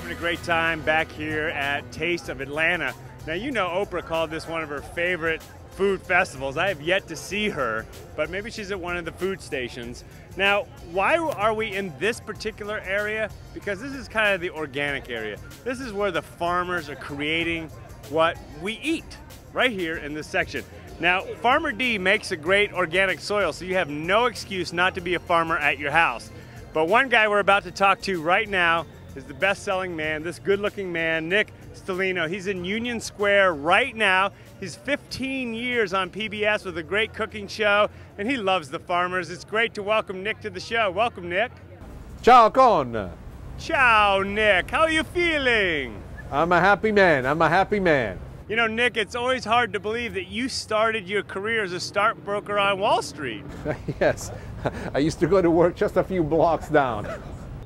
having a great time back here at Taste of Atlanta. Now, you know Oprah called this one of her favorite food festivals. I have yet to see her, but maybe she's at one of the food stations. Now, why are we in this particular area? Because this is kind of the organic area. This is where the farmers are creating what we eat, right here in this section. Now, Farmer D makes a great organic soil, so you have no excuse not to be a farmer at your house. But one guy we're about to talk to right now is the best-selling man, this good-looking man, Nick Stellino. He's in Union Square right now. He's 15 years on PBS with a great cooking show, and he loves the farmers. It's great to welcome Nick to the show. Welcome, Nick. Ciao, Con. Ciao, Nick. How are you feeling? I'm a happy man. I'm a happy man. You know, Nick, it's always hard to believe that you started your career as a stockbroker on Wall Street. Yes, I used to go to work just a few blocks down.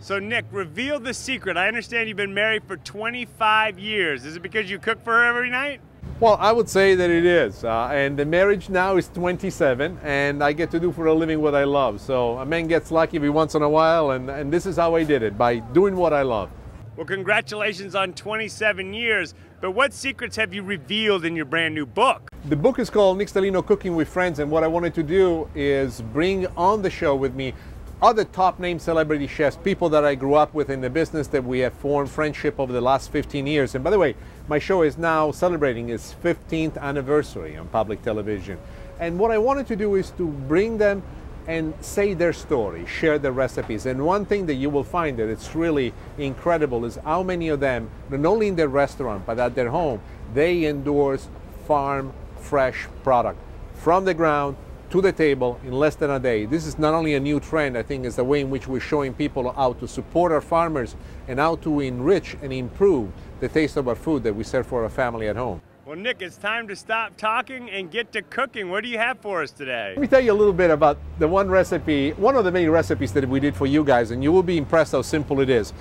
So, Nick, reveal the secret. I understand you've been married for 25 years. Is it because you cook for her every night? Well, I would say that it is. And the marriage now is 27, and I get to do for a living what I love. So a man gets lucky every once in a while, and this is how I did it, by doing what I love. Well, congratulations on 27 years, but what secrets have you revealed in your brand new book? The book is called Nick Stellino Cooking with Friends, and what I wanted to do is bring on the show with me other top name celebrity chefs, people that I grew up with in the business, that we have formed friendship over the last 15 years. And by the way, my show is now celebrating its 15th anniversary on public television. And what I wanted to do is to bring them and say their story, share their recipes. And one thing that you will find that it's really incredible is how many of them, not only in their restaurant, but at their home, they endorse farm fresh product from the ground to the table in less than a day. This is not only a new trend, I think it's the way in which we're showing people how to support our farmers and how to enrich and improve the taste of our food that we serve for our family at home. Well, Nick, it's time to stop talking and get to cooking. What do you have for us today? Let me tell you a little bit about the one recipe, one of the many recipes that we did for you guys, and you will be impressed how simple it is.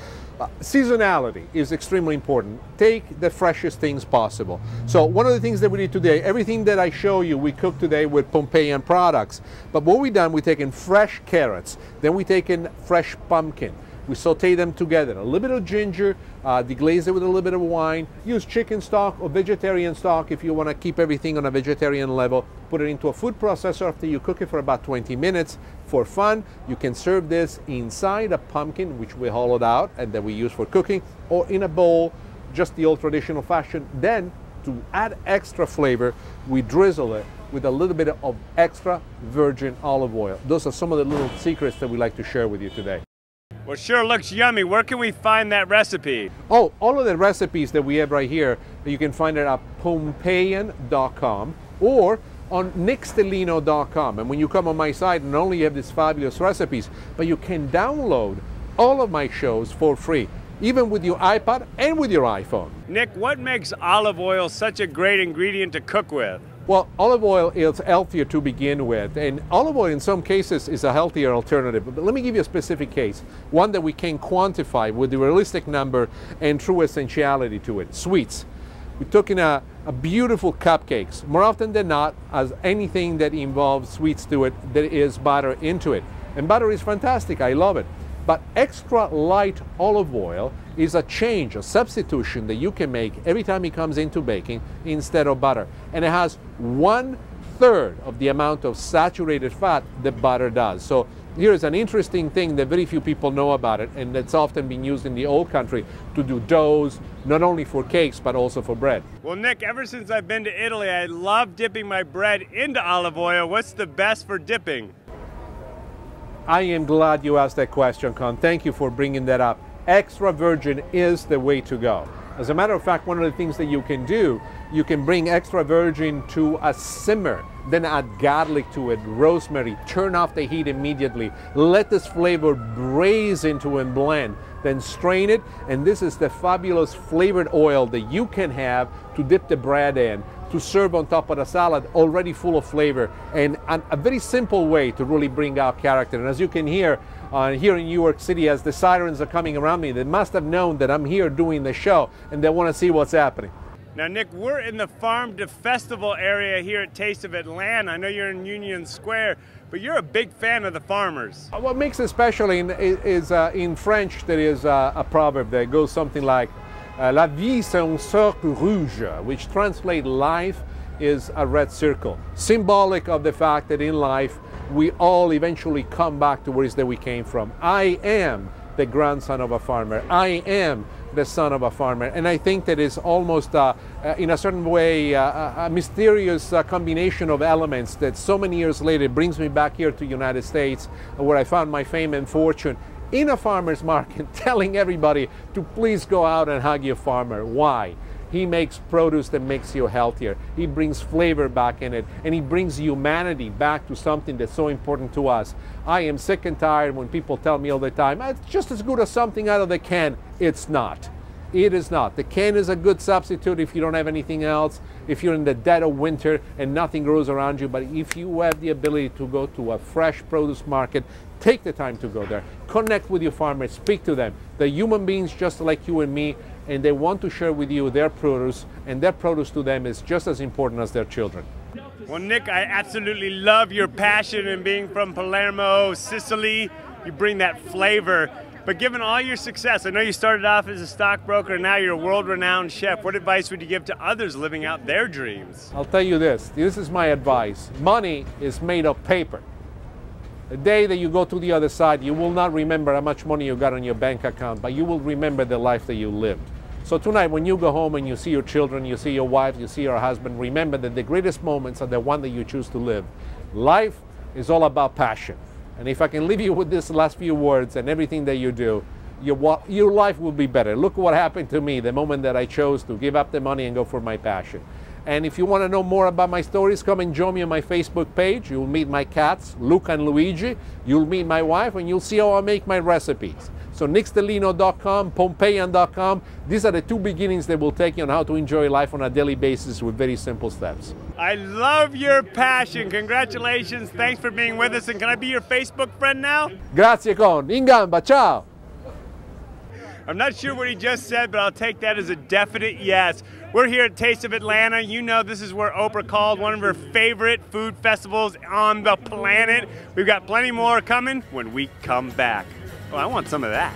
Seasonality is extremely important. Take the freshest things possible. So one of the things that we did today, everything that I show you, we cooked today with Pompeian products. But what we've done, we've taken fresh carrots, then we've taken fresh pumpkin. We saute them together, a little bit of ginger, deglaze it with a little bit of wine, use chicken stock or vegetarian stock if you want to keep everything on a vegetarian level. Put it into a food processor after you cook it for about 20 minutes. For fun, you can serve this inside a pumpkin, which we hollowed out and that we use for cooking, or in a bowl, just the old traditional fashion. Then, to add extra flavor, we drizzle it with a little bit of extra virgin olive oil. Those are some of the little secrets that we like to share with you today. Well, sure looks yummy. Where can we find that recipe? Oh, all of the recipes that we have right here, you can find it at Pompeian.com or on nickstellino.com. And when you come on my site, not only you have these fabulous recipes, but you can download all of my shows for free, even with your iPad and with your iPhone. Nick, what makes olive oil such a great ingredient to cook with? Well, olive oil is healthier to begin with, and olive oil in some cases is a healthier alternative. But let me give you a specific case, one that we can quantify with the realistic number and true essentiality to it. Sweets. We took in a beautiful cupcakes. More often than not, as anything that involves sweets to it, there is butter into it. And butter is fantastic, I love it. But extra light olive oil is a change, a substitution that you can make every time it comes into baking instead of butter. And it has 1/3 of the amount of saturated fat that butter does. So here's an interesting thing that very few people know about it, and that's often been used in the old country to do doughs, not only for cakes, but also for bread. Well, Nick, ever since I've been to Italy, I love dipping my bread into olive oil. What's the best for dipping? I am glad you asked that question, Con. Thank you for bringing that up. Extra virgin is the way to go. As a matter of fact, one of the things that you can do, you can bring extra virgin to a simmer, then add garlic to it, rosemary, turn off the heat immediately, let this flavor braise into and blend, then strain it, and this is the fabulous flavored oil that you can have to dip the bread in, to serve on top of the salad, already full of flavor, and a very simple way to really bring out character. And as you can hear, here in New York City, as the sirens are coming around me, they must have known that I'm here doing the show, and they want to see what's happening. Now, Nick, we're in the Farm to Festival area here at Taste of Atlanta. I know you're in Union Square, but you're a big fan of the farmers. What makes it special is in French there is a proverb that goes something like La vie c'est un cercle rouge, which translates life is a red circle, symbolic of the fact that in life we all eventually come back to where it is that we came from. I am the grandson of a farmer. I am the son of a farmer. And I think that is almost, in a certain way, a mysterious combination of elements that so many years later brings me back here to the United States, where I found my fame and fortune in a farmer's market, telling everybody to please go out and hug your farmer. Why? He makes produce that makes you healthier. He brings flavor back in it, and he brings humanity back to something that's so important to us. I am sick and tired when people tell me all the time, it's just as good as something out of the can. It's not. It is not. The can is a good substitute if you don't have anything else, if you're in the dead of winter and nothing grows around you. But if you have the ability to go to a fresh produce market, take the time to go there. Connect with your farmers, speak to them. They're human beings just like you and me, and they want to share with you their produce, and their produce to them is just as important as their children. Well, Nick, I absolutely love your passion and being from Palermo, Sicily. You bring that flavor. But given all your success, I know you started off as a stockbroker, now you're a world-renowned chef. What advice would you give to others living out their dreams? I'll tell you this is my advice. Money is made of paper. The day that you go to the other side, you will not remember how much money you got on your bank account, but you will remember the life that you lived. So tonight, when you go home and you see your children, you see your wife, you see your husband, remember that the greatest moments are the one that you choose to live. Life is all about passion. And if I can leave you with these last few words and everything that you do, your life will be better. Look what happened to me the moment that I chose to give up the money and go for my passion. And if you want to know more about my stories, come and join me on my Facebook page. You'll meet my cats, Luca and Luigi. You'll meet my wife, and you'll see how I make my recipes. So nickstellino.com, pompeian.com. These are the two beginnings that will take you on how to enjoy life on a daily basis with very simple steps. I love your passion. Congratulations. Thanks for being with us. And can I be your Facebook friend now? Grazie, Con. In gamba. Ciao. I'm not sure what he just said, but I'll take that as a definite yes. We're here at Taste of Atlanta. You know this is where Oprah called one of her favorite food festivals on the planet. We've got plenty more coming when we come back. Well, I want some of that.